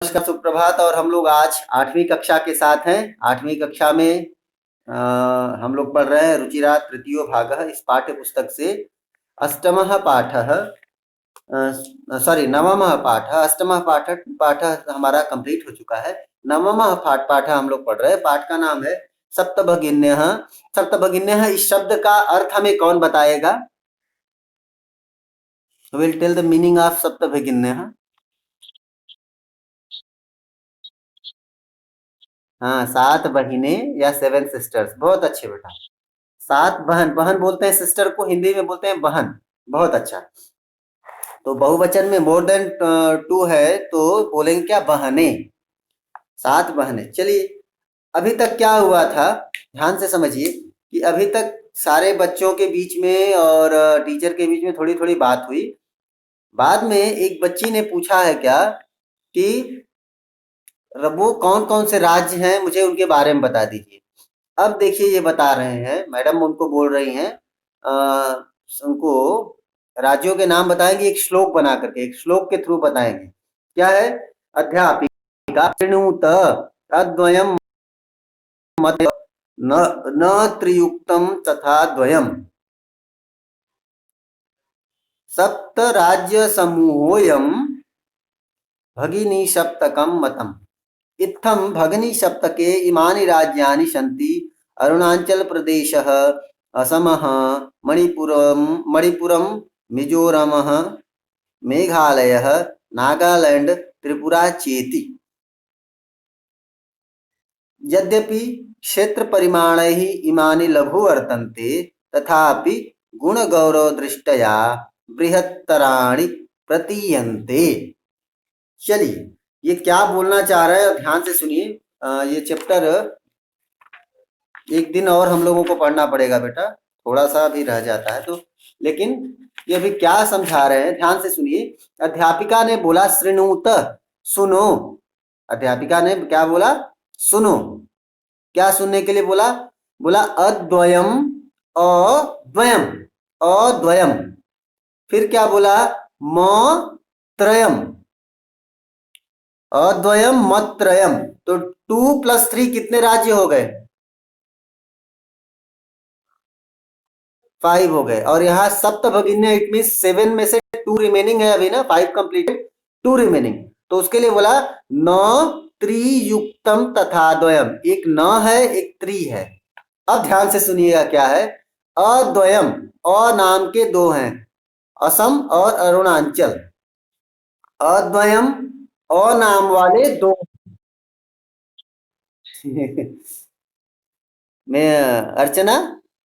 नमस्कार, सुप्रभात। और हम लोग आज 8वीं कक्षा के साथ हैं। 8वीं कक्षा में हम लोग पढ़ रहे हैं रुचिरा तृतीयो भागः इस पाठ्य पुस्तक से अष्टमः पाठः नवमः पाठः। अष्टमः पाठ हमारा कंप्लीट हो चुका है। नवमः पाठ हम लोग पढ़ रहे हैं। पाठ का नाम है सप्तभगिन्यः। सप्तभगिन्यः इस शब्द का अर्थ हमें कौन बताएगा? Will tell the meaning of सप्तभगिन्यः। हाँ, 7 बहिनें या 7 सिस्टर्स। बहुत अच्छे बेटा। 7 बहन, बहन बोलते हैं सिस्टर को, हिंदी में बोलते हैं बहन। बहुत अच्छा। तो बहुवचन में मोर देन 2 है तो बोलेंगे क्या? बहने। 7 बहनें। चलिए, अभी तक क्या हुआ था ध्यान से समझिए कि अभी तक सारे बच्चों के बीच में और टीचर के बीच में थोड़ी थोड़ी बात हुई। बाद में एक बच्ची ने पूछा है क्या कि वो कौन कौन से राज्य हैं, मुझे उनके बारे में बता दीजिए। अब देखिए, ये बता रहे हैं मैडम, उनको बोल रही हैं उनको राज्यों के नाम बताएंगे, एक श्लोक बना करके, एक श्लोक के थ्रू बताएंगे। क्या है? अध्यापिका शृणुत अद्वयम मत न न त्रियुक्तम तथा द्वयम सप्त राज्य समूहोयम भगिनी सप्तकम मतम। इत्थम भगिनी सप्तके इमानि राज्यानि सन्ति अरुणाचल प्रदेशः, असमः, मणिपुरम, मिजोरमः, मेघालयः, नागालैंड, त्रिपुरा चेति। यद्यपि क्षेत्र परिमाणैः इमानि लघु वर्तन्ते तथापि गुणगौरव दृष्ट्या बृहत्तराणि प्रतीयन्ते। चलिए, ये क्या बोलना चाह रहा है ध्यान से सुनिए। ये चैप्टर एक दिन और हम लोगों को पढ़ना पड़ेगा बेटा, थोड़ा सा भी रह जाता है तो। लेकिन ये अभी क्या समझा रहे हैं ध्यान से सुनिए। अध्यापिका ने बोला श्रृणुत, सुनो। अध्यापिका ने क्या बोला? सुनो। क्या सुनने के लिए बोला? बोला अद्वयम, अद्वयम, अद्वयम। फिर क्या बोला? म त्रयम, अद्वयम मत्रयम। तो 2 + 3 कितने राज्य हो गए? 5 हो गए। और यहाँ सप्तभगिन्य, इट मीन 7 में से 2 रिमेनिंग है अभी ना, 5 कंप्लीटेड, 2 रिमेनिंग। तो उसके लिए बोला न त्रियुक्तम तथा द्वयम। एक न है, एक त्रि है। अब ध्यान से सुनिएगा क्या है। अद्वयम, अ नाम के 2 हैं, असम और अरुणाचल। अद्वयम, अ नाम वाले 2। मैं अर्चना,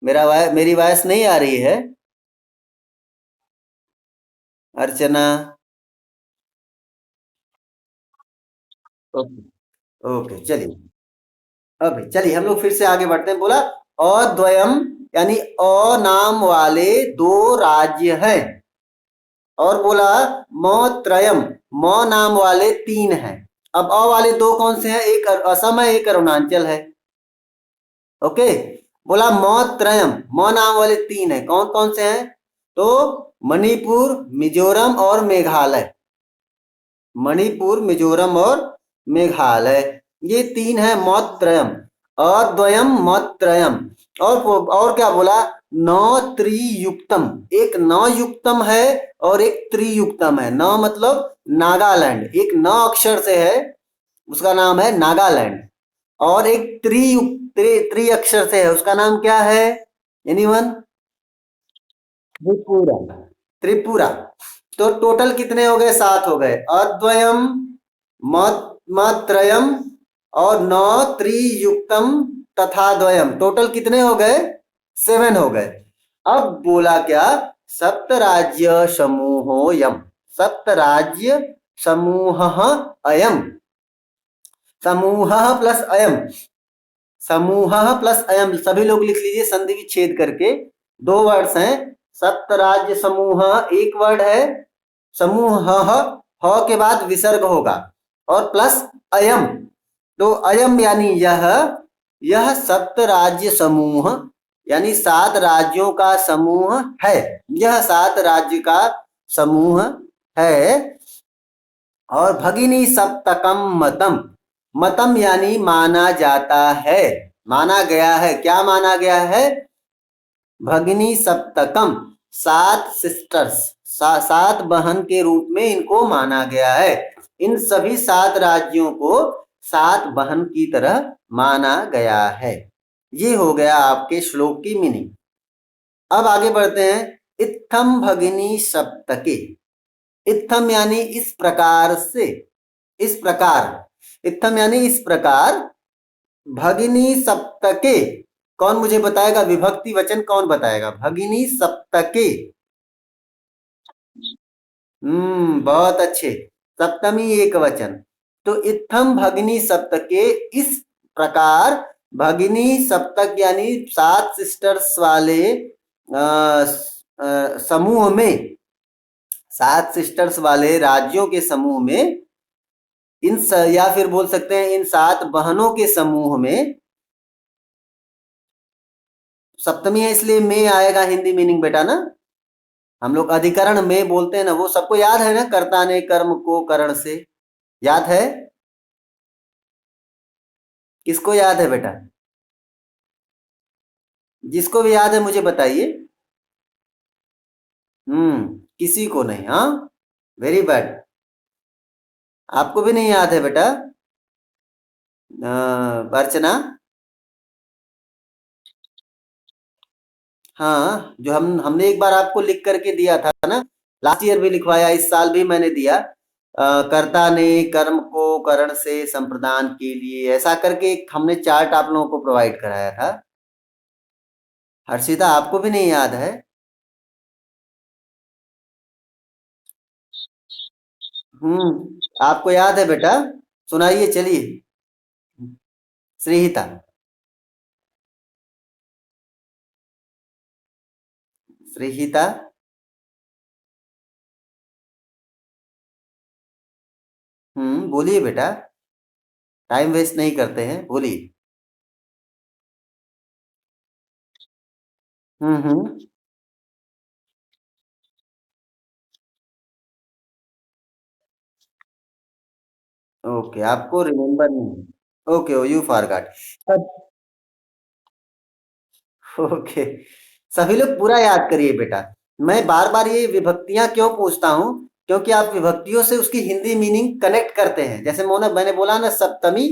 मेरी वॉइस नहीं आ रही है? अर्चना। ओके, ओके, चलिए। अभी चलिए हम लोग फिर से आगे बढ़ते हैं। बोला अद्वयम यानी अ नाम वाले 2 राज्य हैं। और बोला म त्रयम, म नाम वाले 3 हैं। अब अ वाले 2 कौन से हैं? एक असम है, एक अरुणाचल है। ओके। बोला म त्रयम, म नाम वाले 3 हैं। कौन कौन से हैं? तो मणिपुर, मिजोरम और मेघालय। मणिपुर, मिजोरम और मेघालय, ये 3 है मौत्रयम। अद्वयम मौत्रयम। और क्या बोला? नौ त्रियुक्तम। एक नौ युक्तम है और एक त्रियुक्तम है। नौ मतलब नागालैंड, एक नौ अक्षर से है, उसका नाम है नागालैंड। और एक त्रि अक्षर से है, उसका नाम क्या है? एनीवन? त्रिपुरा। त्रिपुरा। तो टोटल कितने हो गए? 7 हो गए। अद्वयम, मत्रयम और नौ त्रियुक्तम तथा द्वयम। टोटल कितने हो गए? 7 हो गए। अब बोला क्या? सप्त राज्य समूहोयम। सप्त राज्य समूह अयम। समूह प्लस अयम, समूह प्लस अयम, सभी लोग लिख लीजिए संधि विच्छेद करके। 2 वर्ड्स हैं। सप्त राज्य समूह एक वर्ड है, समूह ह के बाद विसर्ग होगा, और प्लस अयम। तो अयम यानी यह सप्त राज्य समूह यानी 7 राज्यों का समूह है। यह 7 राज्य का समूह है। और भगिनी सप्तकम मतम, मतम यानी माना जाता है, माना गया है। क्या माना गया है? भगिनी सप्तकम, 7 सिस्टर्स, 7 बहन के रूप में इनको माना गया है। इन सभी 7 राज्यों को 7 बहन की तरह माना गया है। ये हो गया आपके श्लोक की मीनिंग। अब आगे बढ़ते हैं। इत्थम भगिनी सप्तके, इत्थम यानी इस प्रकार से, इस प्रकार, इत्थम यानी इस प्रकार, भगिनी सप्तके, कौन मुझे बताएगा विभक्ति वचन कौन बताएगा? भगिनी सप्तके। बहुत अच्छे। सप्तमी एक वचन। तो इत्थम भगिनी सप्तके, इस प्रकार भगिनी सप्तक यानी 7 सिस्टर्स वाले समूह में, 7 सिस्टर्स वाले राज्यों के समूह में, या फिर बोल सकते हैं इन 7 बहनों के समूह में, सप्तमी है इसलिए में आएगा हिंदी मीनिंग बेटा ना। हम लोग अधिकरण में बोलते हैं ना, वो सबको याद है ना, कर्ता ने कर्म को करण से, याद है? किसको याद है बेटा? जिसको भी याद है मुझे बताइए। किसी को नहीं? हाँ, वेरी बैड। आपको भी नहीं याद है बेटा? अर्चना? हाँ, जो हमने एक बार आपको लिख करके दिया था ना, लास्ट ईयर भी लिखवाया, इस साल भी मैंने दिया। कर्ता ने कर्म को करण से संप्रदान के लिए, ऐसा करके एक हमने चार्ट आप लोगों को प्रोवाइड कराया था। हर्षिता आपको भी नहीं याद है? आपको याद है बेटा? सुनाइए चलिए। श्रीहिता। श्रीहिता। बोलिए बेटा, टाइम वेस्ट नहीं करते हैं, बोलिए। हम्म। ओके, आपको रिमेम्बर नहीं? Okay, you forgot. ओके, सभी लोग पूरा याद करिए बेटा। मैं बार बार ये विभक्तियां क्यों पूछता हूँ? क्योंकि आप विभक्तियों से उसकी हिंदी मीनिंग कनेक्ट करते हैं। जैसे मोना मैंने बोला ना सप्तमी,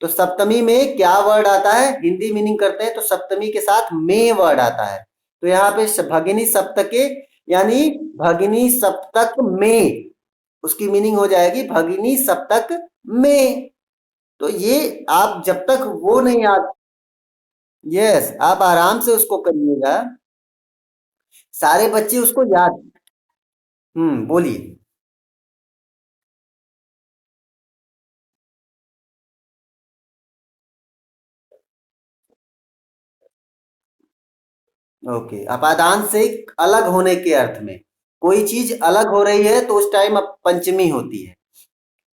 तो सप्तमी में क्या वर्ड आता है, हिंदी मीनिंग करते हैं तो सप्तमी के साथ में वर्ड आता है। तो यहाँ पे भगिनी सप्तके यानी भगिनी सप्तक में, उसकी मीनिंग हो जाएगी भगिनी सप्तक में। तो ये आप जब तक वो नहीं याद, यस, आप आराम से उसको करिएगा, सारे बच्चे उसको याद। बोलिए। ओके, अपादान से अलग होने के अर्थ में, कोई चीज अलग हो रही है तो उस टाइम अब पंचमी होती है।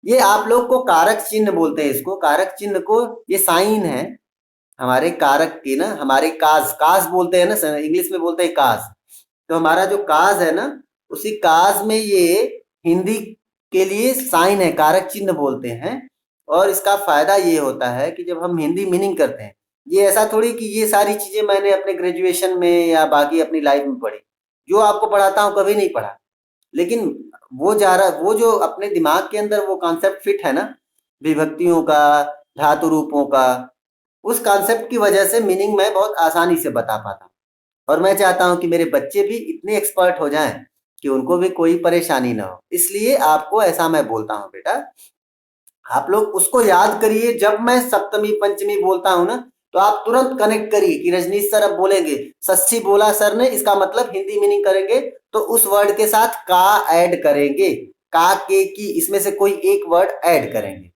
ये आप लोग को कारक चिन्ह बोलते हैं, इसको कारक चिन्ह को, ये साइन है हमारे कारक की ना, हमारे काज, काज बोलते हैं ना, इंग्लिश में बोलते हैं काज। तो हमारा जो काज है ना, उसी काज में ये हिंदी के लिए साइन है, कारक चिन्ह बोलते हैं। और इसका फायदा ये होता है कि जब हम हिंदी मीनिंग करते हैं, ये ऐसा थोड़ी कि ये सारी चीजें मैंने अपने ग्रेजुएशन में या बाकी अपनी लाइफ में पढ़ी, जो आपको पढ़ाता हूँ कभी नहीं पढ़ा, लेकिन वो जो अपने दिमाग के अंदर वो कॉन्सेप्ट फिट है ना, विभक्तियों का, धातु रूपों का, उस कॉन्सेप्ट की वजह से मीनिंग मैं बहुत आसानी से बता पाता हूँ। और मैं चाहता हूं कि मेरे बच्चे भी इतने एक्सपर्ट हो जाएं कि उनको भी कोई परेशानी ना हो, इसलिए आपको ऐसा मैं बोलता हूं बेटा। आप लोग उसको याद करिए, जब मैं सप्तमी पंचमी बोलता हूं ना, तो आप तुरंत कनेक्ट करिए कि रजनीश सर अब बोलेंगे षष्ठी बोला सर ने, इसका मतलब हिंदी मीनिंग करेंगे तो उस वर्ड के साथ का ऐड करेंगे, का के की, इसमें से कोई एक वर्ड ऐड करेंगे।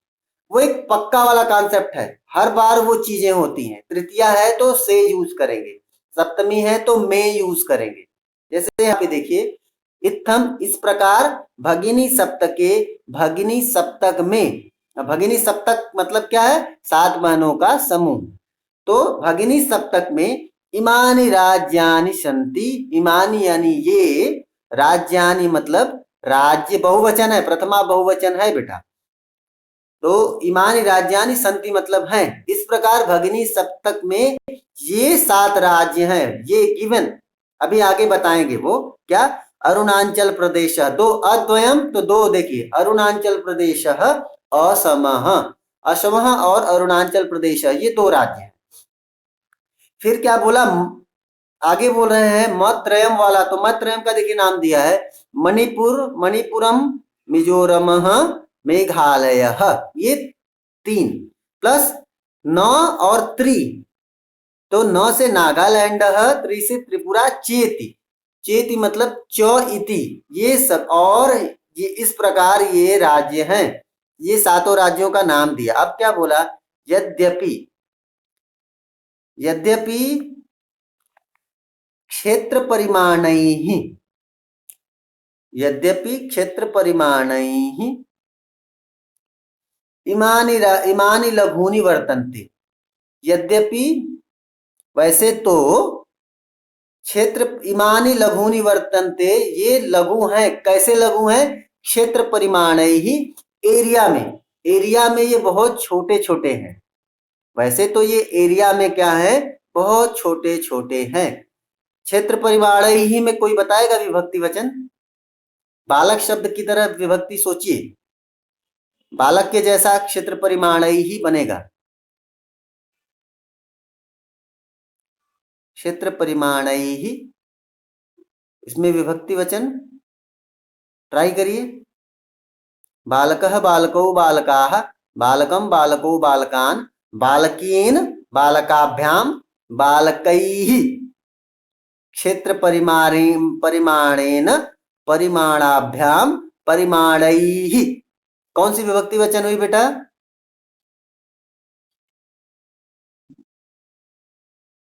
वो एक पक्का वाला कॉन्सेप्ट है, हर बार वो चीजें होती हैं। तृतीया है तो से यूज करेंगे, सप्तमी है तो में यूज करेंगे। जैसे यहाँ पे देखिए, इत्थम इस प्रकार, भगिनी सप्तके, भगिनी सप्तक में, भगिनी सप्तक मतलब क्या है, 7 बहनों का समूह। तो भगिनी सप्तक में इमानी राज्यानि संति, इमानी यानी ये, राज्यानि मतलब राज्य बहुवचन है, प्रथमा बहुवचन है बेटा। तो इमानी राज्यानि संति मतलब हैं। इस प्रकार भगिनी सप्तक में ये 7 राज्य हैं, ये गिवन। अभी आगे बताएंगे वो क्या। अरुणाचल प्रदेश, दो अद्वयम, तो दो देखिए, अरुणाचल प्रदेश असमः, असमः और अरुणाचल प्रदेश, ये 2 राज्य हैं। फिर क्या बोला, आगे बोल रहे हैं मत्रयम वाला, तो मत्रयम का देखिए नाम दिया है मणिपुर, मणिपुरम, मिजोरम, मेघालय, ये 3 प्लस 9 और 3, तो 9 से नागालैंड, 3 से त्रिपुरा, चेती, चेती मतलब च इति, ये सब, और ये इस प्रकार ये राज्य हैं। ये 7 राज्यों का नाम दिया। अब क्या बोला, यद्यपि, यद्यपि क्षेत्र परिमाणैः, यद्यपि क्षेत्र परिमाणैः इमानि लघूनि वर्तन्ते, यद्यपि वैसे तो क्षेत्र इमानि लघूनि वर्तन्ते, ये लघु हैं। कैसे लघु हैं, क्षेत्र परिमाणैः, एरिया में, एरिया में ये बहुत छोटे छोटे हैं। वैसे तो ये एरिया में क्या है, बहुत छोटे छोटे हैं। क्षेत्र परिमाणैः में कोई बताएगा विभक्ति वचन, बालक शब्द की तरह विभक्ति सोचिए, बालक के जैसा क्षेत्र परिमाणैः बनेगा। क्षेत्र परिमाणैः, इसमें विभक्ति वचन ट्राई करिए। बालकः बालकौ बालकाः, बालकं बालकौ बालकान्, बालकीन बालकाभ्यां, बालकैः, क्षेत्र परिमाणेन, परिमाणाभ्यां, परिमाणैः। कौन सी विभक्ति वचन हुई बेटा,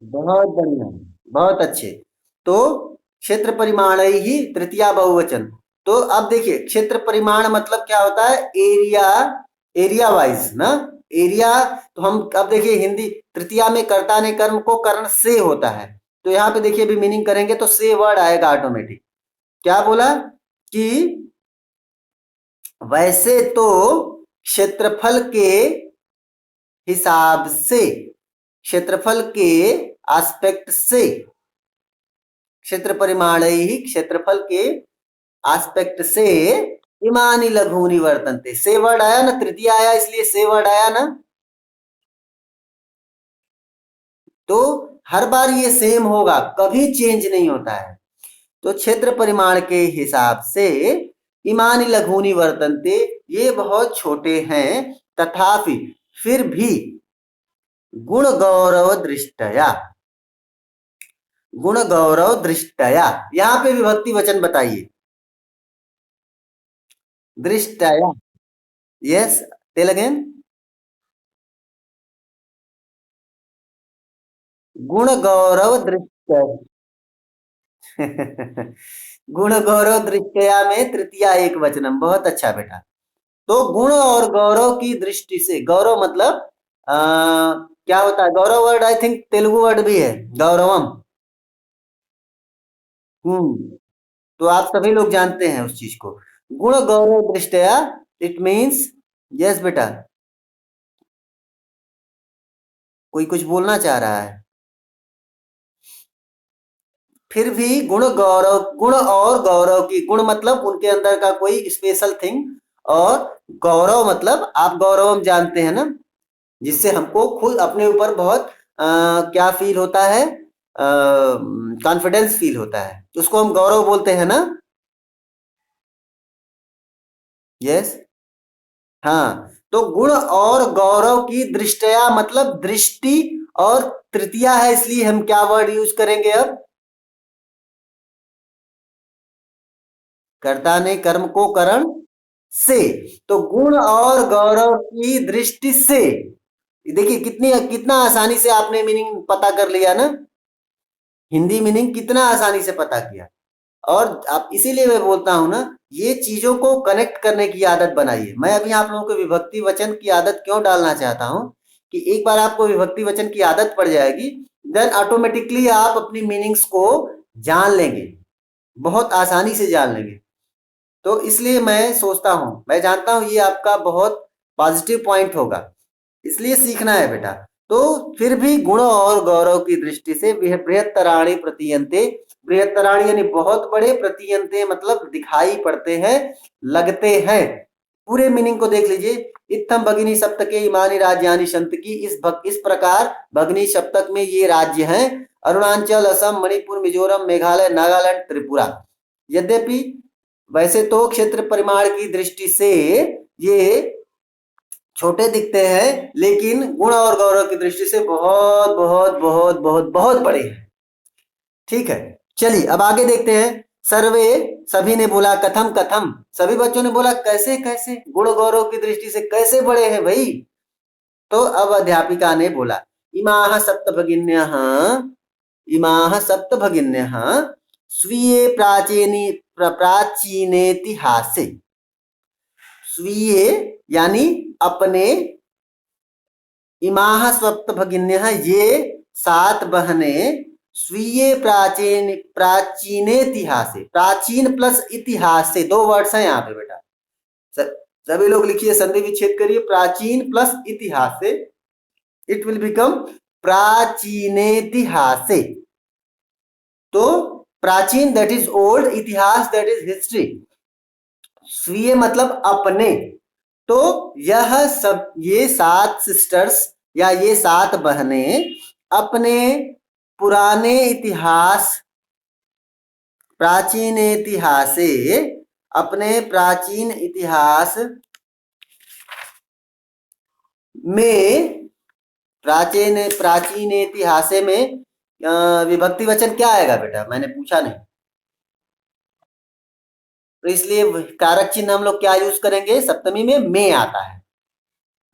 बहुत बढ़िया, बहुत अच्छे। तो क्षेत्र परिमाणैः तृतीया बहुवचन। तो अब देखिए क्षेत्र परिमाण मतलब क्या होता है, एरिया, एरिया वाइज ना, एरिया। तो हम अब देखिए हिंदी तृतीया में कर्ता ने कर्म को कर्ण से होता है, तो यहाँ पे देखिए अभी मीनिंग करेंगे तो से वर्ड आएगा ऑटोमेटिक। क्या बोला कि वैसे तो क्षेत्रफल के हिसाब से, क्षेत्रफल के एस्पेक्ट से, क्षेत्र परिमाणैः क्षेत्रफल के एस्पेक्ट से इमानि लघूनि वर्तन्ते, से वर्ड आया ना, तृतीय आया इसलिए से वर्ड आया ना, तो हर बार ये सेम होगा, कभी चेंज नहीं होता है। तो क्षेत्र परिमाण के हिसाब से इमानि लघूनि वर्तन्ते, ये बहुत छोटे हैं, तथापि फिर भी गुण गौरव दृष्टया, गुण गौरव दृष्टया, यहाँ पे विभक्ति वचन बताइए, दृष्टया, यस, टेल अगेन, गुण गौरव दृष्टया। गुण गौरव दृष्टया में तृतीया एक वचनम, बहुत अच्छा बेटा। तो गुण और गौरव की दृष्टि से, गौरव मतलब क्या होता है, गौरव word I think Telugu word भी है, गौरवम। तो आप सभी लोग जानते हैं उस चीज को, गुण गौरव दृष्टया, इट मीन्स, यस बेटा, कोई कुछ बोलना चाह रहा है। फिर भी गुण गौरव, गुण और गौरव की, गुण मतलब उनके अंदर का कोई स्पेशल थिंग, और गौरव मतलब आप गौरव जानते हैं ना, जिससे हमको खुद अपने ऊपर बहुत क्या फील होता है, कॉन्फिडेंस फील होता है, उसको हम गौरव बोलते हैं ना, यस। हाँ, तो गुण और गौरव की दृष्टया मतलब दृष्टि, और तृतीया है इसलिए हम क्या वर्ड यूज करेंगे अब, कर्ता ने कर्म को करण से, तो गुण और गौरव की दृष्टि से, देखिए कितनी, कितना आसानी से आपने मीनिंग पता कर लिया ना, हिंदी मीनिंग कितना आसानी से पता किया। और आप, इसीलिए मैं बोलता हूं ना, ये चीजों को कनेक्ट करने की आदत बनाइए। मैं अभी आप लोगों को विभक्ति वचन की आदत क्यों डालना चाहता हूं, कि एक बार आपको विभक्ति वचन की आदत पड़ जाएगी, देन ऑटोमेटिकली आप अपनी मीनिंग्स को जान लेंगे, बहुत आसानी से जान लेंगे। तो इसलिए मैं सोचता हूँ, मैं जानता हूँ ये आपका बहुत पॉजिटिव पॉइंट होगा, इसलिए सीखना है बेटा। तो फिर भी गुण और गौरव की दृष्टि से बृहत्तराणि प्रतीयन्ते, बृहत्तराणि यानी बहुत बड़े, प्रतीयन्ते मतलब दिखाई पड़ते हैं, लगते हैं। पूरे मीनिंग को देख लीजिए। इत्थम भगिनी सप्तके इमानि राज्यानि सन्ति, इस प्रकार भगिनी सप्तक में ये राज्य हैं, अरुणाचल, असम, मणिपुर, मिजोरम, मेघालय, नागालैंड, त्रिपुरा। यद्यपि वैसे तो क्षेत्र परिमाण की दृष्टि से ये छोटे दिखते हैं, लेकिन गुण और गौरव की दृष्टि से बहुत बहुत बहुत बहुत बहुत बड़े हैं। ठीक है, चलिए अब आगे देखते हैं। सर्वे, सभी ने बोला, कथम कथम, सभी बच्चों ने बोला कैसे कैसे, गुण गौरव की दृष्टि से कैसे बड़े हैं भाई। तो अब अध्यापिका ने बोला, इमाः सप्तभगिन्यः, इमाः सप्तभगिन्यः स्वीये प्राचीनेतिहासे, स्वीये यानी अपने, इमाः सप्तभगिन्यः ये 7 बहनें, स्वीये प्राचीने इतिहासे, प्राचीन प्लस इतिहास से 2 वर्ड्स हैं यहाँ पे बेटा। सभी लोग लिखिए, संधि विच्छेद करिए, प्राचीन प्लस इतिहास से, इट विल बिकम प्राचीनेतिहासे। तो प्राचीन दैट इज ओल्ड, इतिहास दैट इज हिस्ट्री, स्वीय मतलब अपने। तो यह सब, ये 7 सिस्टर्स या ये 7 बहनें अपने पुराने इतिहास, प्राचीन इतिहासे, अपने प्राचीन इतिहास में, प्राचीन इतिहासे में विभक्ति वचन क्या आएगा बेटा, मैंने पूछा नहीं, तो इसलिए कारक चिन्ह हम लोग क्या यूज करेंगे, सप्तमी में आता है।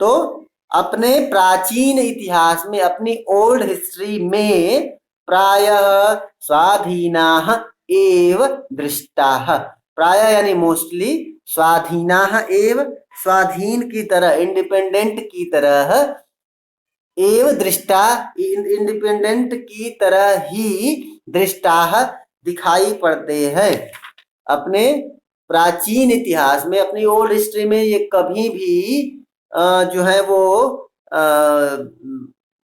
तो अपने प्राचीन इतिहास में, अपनी ओल्ड हिस्ट्री में प्रायः स्वाधीनाः एव दृष्टाः, प्रायः यानी मोस्टली, स्वाधीनाः एव स्वाधीन की तरह, इंडिपेंडेंट की तरह, एव दृष्टा इंडिपेंडेंट की तरह ही, दृष्टाः दिखाई पड़ते हैं। अपने प्राचीन इतिहास में, अपनी ओल्ड हिस्ट्री में ये कभी भी जो है वो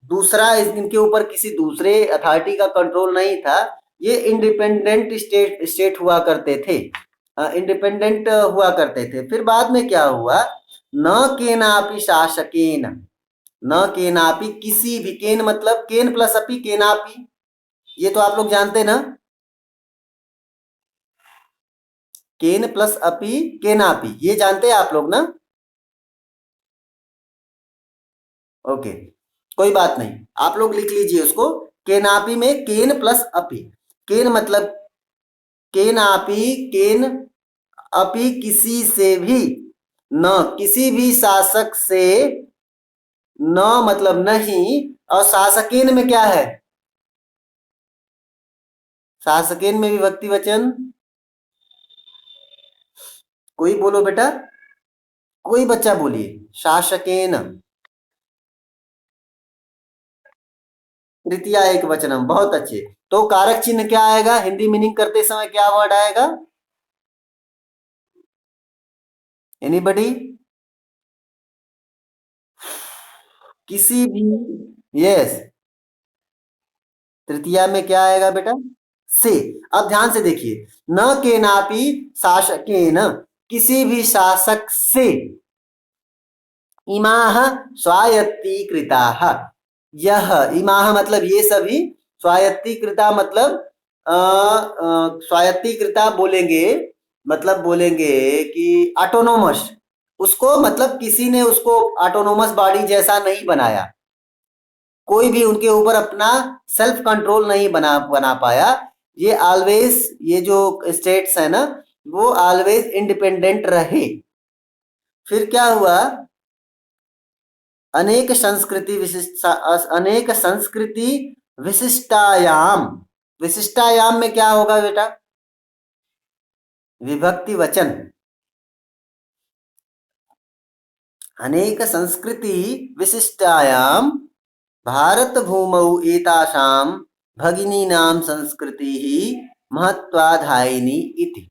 दूसरा, इनके ऊपर किसी दूसरे अथॉरिटी का कंट्रोल नहीं था, ये इंडिपेंडेंट स्टेट हुआ करते थे, इंडिपेंडेंट हुआ करते थे। फिर बाद में क्या हुआ, न केनापि शासकेन, न केनापि किसी भी, केन मतलब केन प्लस अपि केनापि, ये तो आप लोग जानते ना, केन प्लस अपि केनापि, ये जानते हैं आप लोग ना। ओके, कोई बात नहीं, आप लोग लिख लीजिए उसको। केनापि में केन प्लस अपि, केन मतलब केनापि, केन अपि किसी से भी, न किसी भी शासक से, न मतलब नहीं, और शासकेन में क्या है, शासकेन में विभक्ति वचन, कोई बोलो बेटा, कोई बच्चा बोलिए, शासकेन, तृतीया एक वचनम, बहुत अच्छे। तो कारक चिन्ह क्या आएगा, हिंदी मीनिंग करते समय क्या वर्ड आएगा, एनीबडी, किसी भी, यस, तृतीया में क्या आएगा बेटा, से। अब ध्यान से देखिए, न केनापि शासकेन, किसी भी शासक से, इमाह स्वायत्तीकृताः, यह, इमाह मतलब ये सभी, स्वायत्तीकृता मतलब स्वायत्तीकृता बोलेंगे, मतलब बोलेंगे कि ऑटोनोमस, उसको मतलब किसी ने उसको ऑटोनोमस बॉडी जैसा नहीं बनाया, कोई भी उनके ऊपर अपना सेल्फ कंट्रोल नहीं बना पाया। ये ऑलवेज, ये जो स्टेट्स है ना, वो ऑलवेज इंडिपेंडेंट रहे। फिर क्या हुआ, अनेक संस्कृति विशिष्ट, अनेक संस्कृति विशिष्टायाम, विशिष्टायाम में क्या होगा बेटा, विभक्ति वचन, अनेक संस्कृति विशिष्टायाम भारत भूमौ एतासां भगिनीनां संस्कृतिः महत्वाधायिनी इति।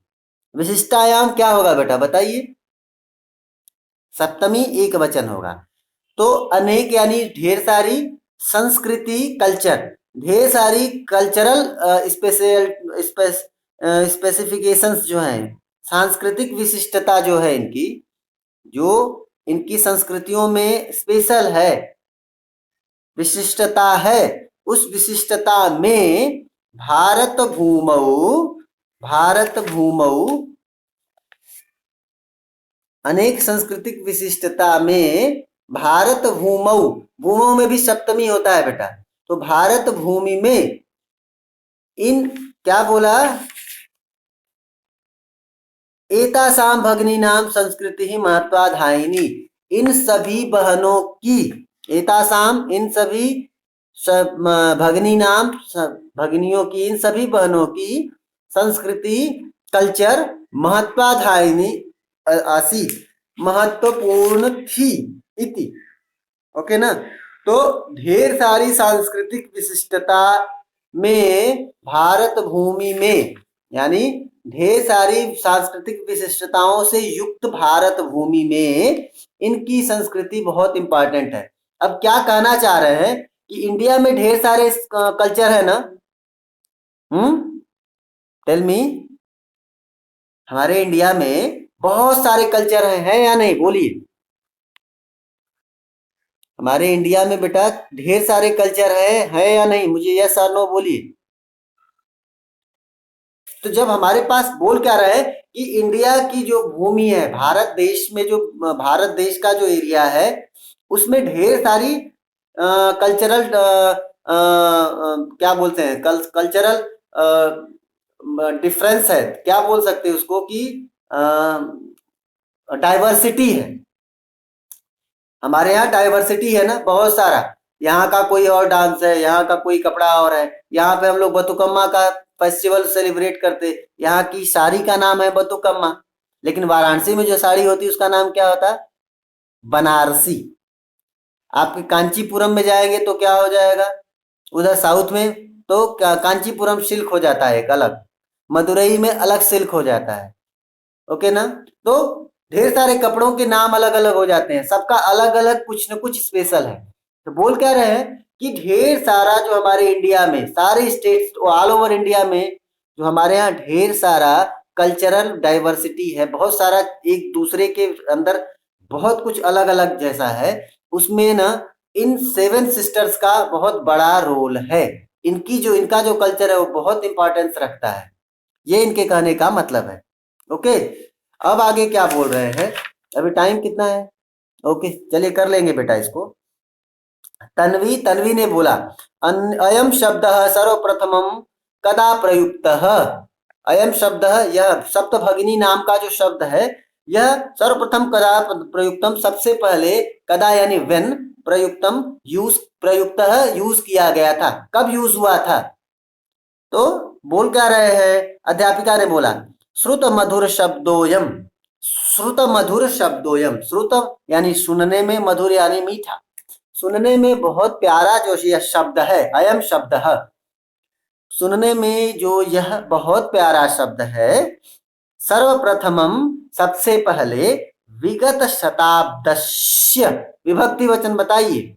विशिष्टायाम क्या होगा बेटा बताइए? सप्तमी एक वचन होगा। तो अनेक यानी ढेर सारी, संस्कृति कल्चर, ढेर सारी कल्चरल स्पेसिफिकेशंस जो हैं, सांस्कृतिक विशिष्टता जो है इनकी, जो इनकी संस्कृतियों में स्पेशल है, विशिष्टता है, उस विशिष्टता में भारत भूमौ अनेक सांस्कृतिक विशिष्टता में भारत भूमौ, भूमौ में भी सप्तमी होता है बेटा, तो भारत भूमि में इन क्या बोला, एतासाम भगिनीनाम संस्कृति ही महत्वाधायिनी, इन सभी बहनों की, एतासाम इन सभी भगिनीनाम भगिनियों की, इन सभी बहनों की संस्कृति कल्चर महत्वाधायिनी आसी, महत्वपूर्ण थी इति। ओके ना? तो ढेर सारी सांस्कृतिक विशिष्टता में भारत भूमि में, यानी ढेर सारी सांस्कृतिक विशिष्टताओं से युक्त भारत भूमि में इनकी संस्कृति बहुत इंपॉर्टेंट है। अब क्या कहना चाह रहे हैं कि इंडिया में ढेर सारे कल्चर है ना? टेल मी, हमारे इंडिया में बहुत सारे कल्चर है या नहीं? बोलिए। हमारे इंडिया में बेटा ढेर सारे कल्चर है या नहीं? मुझे यस और नो बोलिए। तो जब हमारे पास बोल क्या रहे हैं कि इंडिया की जो भूमि है, भारत देश में जो, भारत देश का जो एरिया है, उसमें ढेर सारी कल्चरल क्या बोलते हैं, कल्चरल डिफरेंस है, क्या बोल सकते हैं उसको कि डाइवर्सिटी है। हमारे यहाँ डाइवर्सिटी है ना, बहुत सारा, यहाँ का कोई और डांस है, यहाँ का कोई कपड़ा और है, यहाँ पे हम लोग बतुकम्मा का फेस्टिवल सेलिब्रेट करते, यहाँ की साड़ी का नाम है बतुकम्मा, लेकिन वाराणसी में जो साड़ी होती है उसका नाम क्या होता है? बनारसी। आपके कांचीपुरम में जाएंगे तो क्या हो जाएगा, उधर साउथ में तो कांचीपुरम सिल्क हो जाता है एक अलग, मदुरई में अलग सिल्क हो जाता है। ओके ना? तो ढेर सारे कपड़ों के नाम अलग अलग हो जाते हैं, सबका अलग अलग कुछ न कुछ स्पेशल है। तो बोल क्या रहे हैं कि ढेर सारा जो हमारे इंडिया में, सारे स्टेट्स ऑल ओवर इंडिया में, जो हमारे यहाँ ढेर सारा कल्चरल डाइवर्सिटी है, बहुत सारा एक दूसरे के अंदर बहुत कुछ अलग अलग जैसा है, उसमें ना इन सेवन सिस्टर्स का बहुत बड़ा रोल है। इनकी जो, इनका जो कल्चर है वो बहुत इंपॉर्टेंस रखता है, ये इनके कहने का मतलब है। ओके, अब आगे क्या बोल रहे हैं? अभी टाइम कितना है? ओके चलिए कर लेंगे बेटा इसको। तन्वी ने बोला अयम शब्द सर्वप्रथमम कदा प्रयुक्त, अयम शब्द, यह सप्तभगिनी नाम का जो शब्द है, यह सर्वप्रथम कदा प्रयुक्तम, सबसे पहले, कदा यानी व्हेन, प्रयुक्तम प्रयुक्त यूज किया गया था, कब यूज हुआ था? तो बोल क्या रहे हैं, अध्यापिका ने बोला श्रुत मधुर शब्दोयम, श्रुत मधुर शब्दोयम, श्रुत यानी सुनने में, मधुर यानी मीठा, सुनने में बहुत प्यारा जो यह शब्द है, अयम शब्द है, सुनने में जो यह बहुत प्यारा शब्द है, सर्वप्रथमम सबसे पहले, विगत शताब्दस्य, विभक्ति वचन बताइए,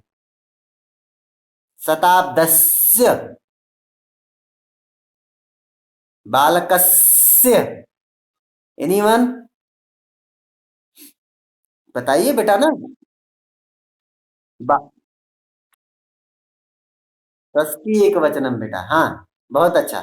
शताब्दस्य, बालकस्य, एनीवन बताइए बेटा ना। षष्ठी एक वचनम बेटा, हाँ बहुत अच्छा,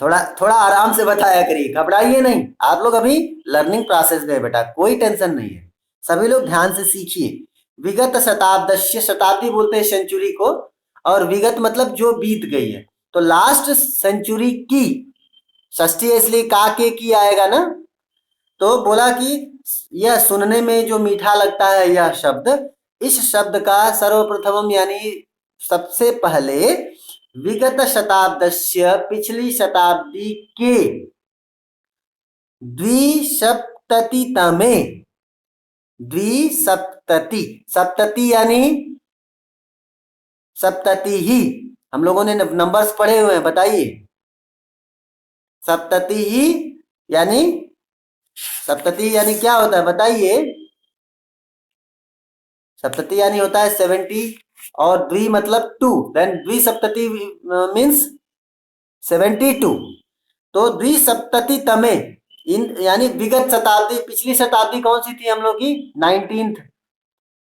थोड़ा थोड़ा आराम से बताया करिए, घबराइए नहीं, आप लोग अभी लर्निंग प्रोसेस में है बेटा, कोई टेंशन नहीं है, सभी लोग ध्यान से सीखिए। विगत शताब्दस्य, शताब्दी बोलते हैं सेंचुरी को, और विगत मतलब जो बीत गई है, तो लास्ट सेंचुरी की, षष्ठी इसलिए का के की आएगा ना, तो बोला कि यह सुनने में जो मीठा लगता है यह शब्द, इस शब्द का सर्वप्रथम यानी सबसे पहले, विगत शताब्दस्य, पिछली शताब्दी के, द्विसप्ततितमे, द्विसप्तति, सप्तति यानी सप्तति ही, हम लोगों ने नंबर्स पढ़े हुए हैं, बताइए, सप्तति ही यानी सप्तति यानी क्या होता है बताइए। सप्तति यानी होता है 70 और द्वि मतलब 2, देन द्विसप्तति मीन्स 72। तो द्विसप्तति तमे इन यानी विगत शताब्दी, पिछली शताब्दी कौन सी थी हम लोग की 19th।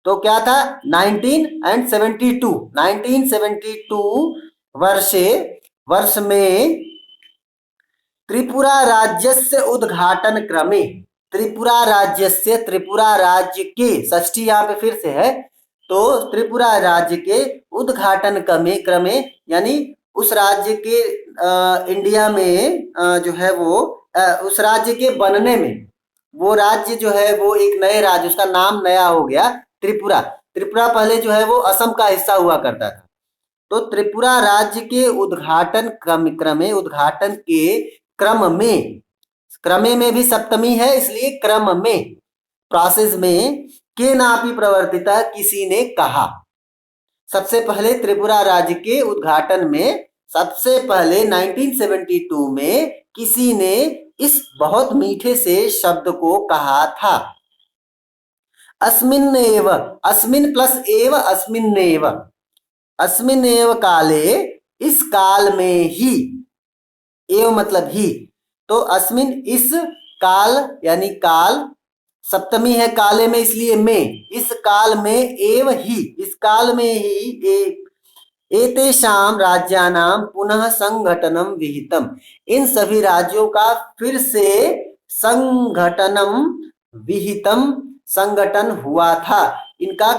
तो क्या था 1972 वर्षे वर्ष में त्रिपुरा राज्यस्य उद्घाटन क्रमे, त्रिपुरा राज्यस्य त्रिपुरा राज्य के, षष्ठी यहाँ पे फिर से है, तो त्रिपुरा राज्य के उद्घाटन क्रमे यानी उस राज्य के इंडिया में जो है वो उस राज्य के बनने में, वो राज्य जो है वो एक नए राज्य, उसका नाम नया हो गया त्रिपुरा। त्रिपुरा पहले जो है वो असम का हिस्सा हुआ करता था। तो त्रिपुरा राज्य के उद्घाटन उद्घाटन के क्रम में, क्रमे में भी सप्तमी है इसलिए क्रम में, प्रोसेस में, के नापी प्रवर्तिता किसी ने कहा। सबसे पहले त्रिपुरा राज्य के उद्घाटन में सबसे पहले 1972 में किसी ने इस बहुत मीठे से शब्द को कहा था। अस्मिन्नेव, अस्मिन प्लस एव अस्मिन्नेव, अस्मिन्नेव काले, इस काल में ही, एव मतलब ही, तो अस्मिन इस काल यानी काल, सप्तमी है काले में इसलिए में, इस काल में एव ही, इस काल में ही एतेषाम राज्यानां पुनः संघटनम विहितम, इन सभी राज्यों का फिर से संघटनम विहितम, संगठन हुआ था। इनका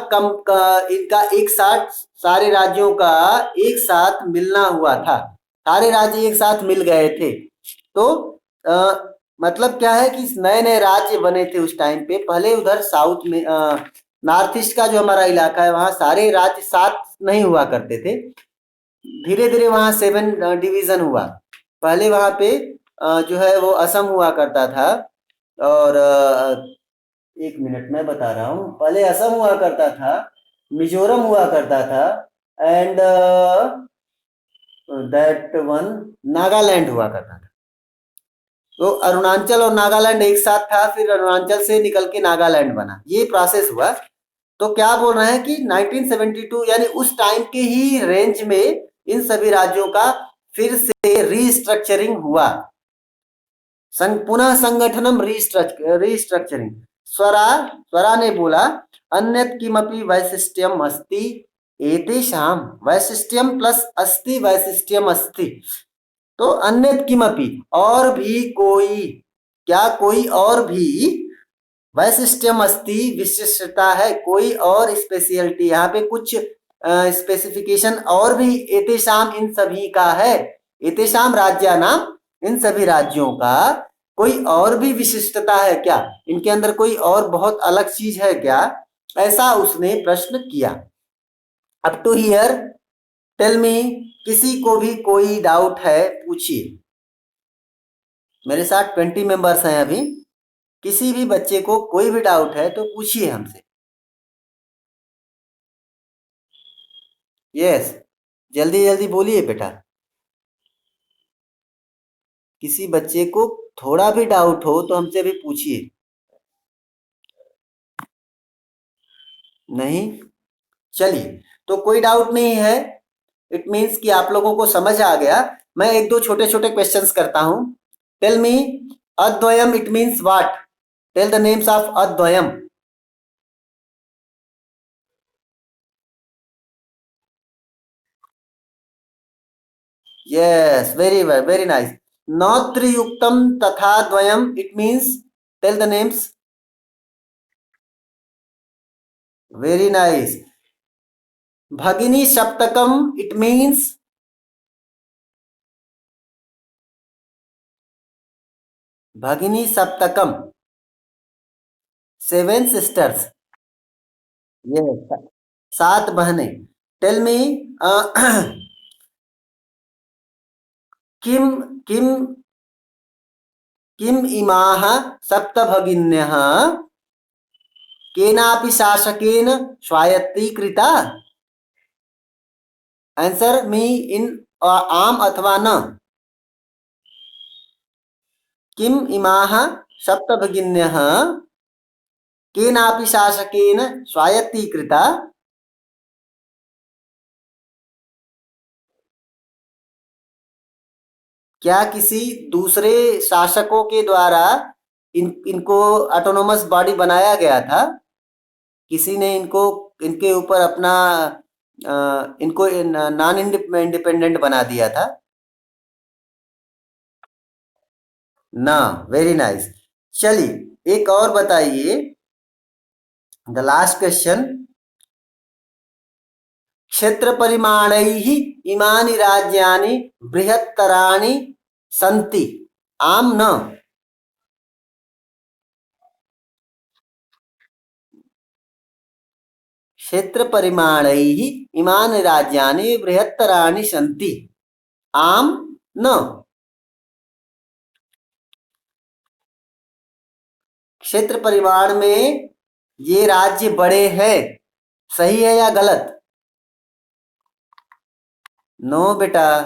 इनका एक साथ, सारे राज्यों का एक साथ मिलना हुआ था, सारे राज्य एक साथ मिल गए थे। तो मतलब क्या है कि नए नए राज्य बने थे उस टाइम पे। पहले उधर साउथ में नॉर्थ ईस्ट का जो हमारा इलाका है वहां सारे राज्य साथ नहीं हुआ करते थे, धीरे धीरे वहां 7 डिवीजन हुआ। पहले वहां पे जो है वो असम हुआ करता था, और एक मिनट में बता रहा हूँ, पहले असम हुआ करता था, मिजोरम हुआ करता था, एंड दैट वन नागालैंड हुआ करता था। तो अरुणाचल और नागालैंड एक साथ था, फिर अरुणाचल से निकल के नागालैंड बना, ये प्रोसेस हुआ। तो क्या बोल रहे हैं कि 1972 यानी उस टाइम के ही रेंज में इन सभी राज्यों का फिर से रीस्ट्रक्चरिंग हुआ, पुनः संगठनम रीस्ट्रक्चरिंग। स्वरा, स्वरा ने बोला अन्यत् किमपि वैशिष्ट्यम अस्ति एतेषां, वैशिष्ट्यम प्लस अस्ति, वैशिष्ट्यम अस्ति, तो अन्यत् किमपि और भी कोई, क्या कोई और भी, वैशिष्ट्यम अस्ति विशिष्टता है, कोई और स्पेशलिटी, यहाँ पे कुछ स्पेसिफिकेशन और भी एतेषाम इन सभी का है, एतेषाम राज्यानाम इन सभी राज्यों का कोई और भी विशिष्टता है क्या, इनके अंदर कोई और बहुत अलग चीज है क्या, ऐसा उसने प्रश्न किया। Up to here tell me, किसी को भी कोई डाउट है पूछिए। मेरे साथ 20 मेंबर्स हैं अभी, किसी भी बच्चे को कोई भी डाउट है तो पूछिए हमसे। यस, जल्दी जल्दी बोलिए बेटा। किसी बच्चे को थोड़ा भी डाउट हो तो हमसे भी पूछिए। नहीं, चलिए, तो कोई डाउट नहीं है, इट मीन्स कि आप लोगों को समझ आ गया। मैं एक दो छोटे छोटे क्वेश्चंस करता हूं। टेल मी, अद्वयम it means what, tell the names of अद्वयम। Yes, very well, very nice. नौत्रियुक्तम तथा द्वयम it means, tell the names. Very nice. भगिनी सप्तकम इट मीन्स, भगिनी सप्तकम, 7 सिस्टर्स, ये 7 बहनें। टेल मी, किम किम किम इमाः सप्तभगिन्यः केनापि शासकेन स्वायत्तीकृता। आंसर मी इन आम अथवा न। किम इमाः सप्तभगिन्यः केनापि शासकेन स्वायत्तीकृता। क्या किसी दूसरे शासकों के द्वारा इनको ऑटोनोमस बॉडी बनाया गया था? किसी ने इनको इनके ऊपर अपना इनको नॉन इंडिपेंडेंट बना दिया था? ना। Very nice. चलिए एक और बताइए, द लास्ट क्वेश्चन। क्षेत्र परिमाणैः इमानि राज्यानि बृहत्तराणि सन्ति, आम न? क्षेत्र परिमाणैः इमानि राज्यानि बृहत्तराणि सन्ति, आम न? क्षेत्र परिमाण में ये राज्य बड़े हैं, सही है या गलत? नो बेटा,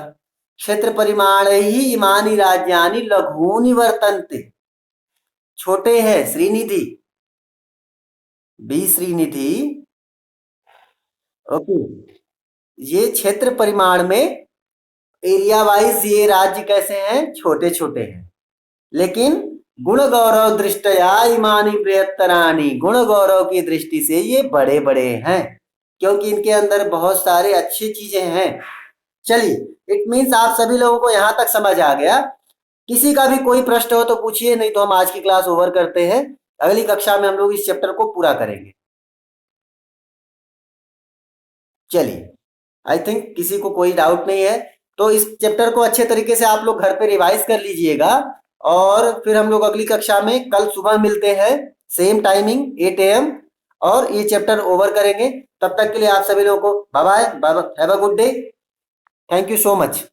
क्षेत्र परिमाण ही इमानी राज्यानि लघूनि वर्तन्ते। छोटे हैं श्रीनिधि, बी श्रीनिधि। ओके, ये क्षेत्र परिमाण में एरिया वाइज ये राज्य कैसे हैं? छोटे छोटे हैं। लेकिन गुण गौरव दृष्टया इमानी बृहत्तराणि, गुण गौरव की दृष्टि से ये बड़े बड़े हैं, क्योंकि इनके अंदर बहुत सारे अच्छी चीजें हैं। चलिए, इट मीन्स आप सभी लोगों को यहां तक समझ आ गया। किसी का भी कोई प्रश्न हो तो पूछिए, नहीं तो हम आज की क्लास ओवर करते हैं। अगली कक्षा में हम लोग इस चैप्टर को पूरा करेंगे। चलिए, आई थिंक किसी को कोई डाउट नहीं है, तो इस चैप्टर को अच्छे तरीके से आप लोग घर पे रिवाइज कर लीजिएगा, और फिर हम लोग अगली कक्षा में कल सुबह मिलते हैं, सेम टाइमिंग 8 AM, और ये चैप्टर ओवर करेंगे। तब तक के लिए आप सभी लोगों को bye bye, have a good day, thank you so much.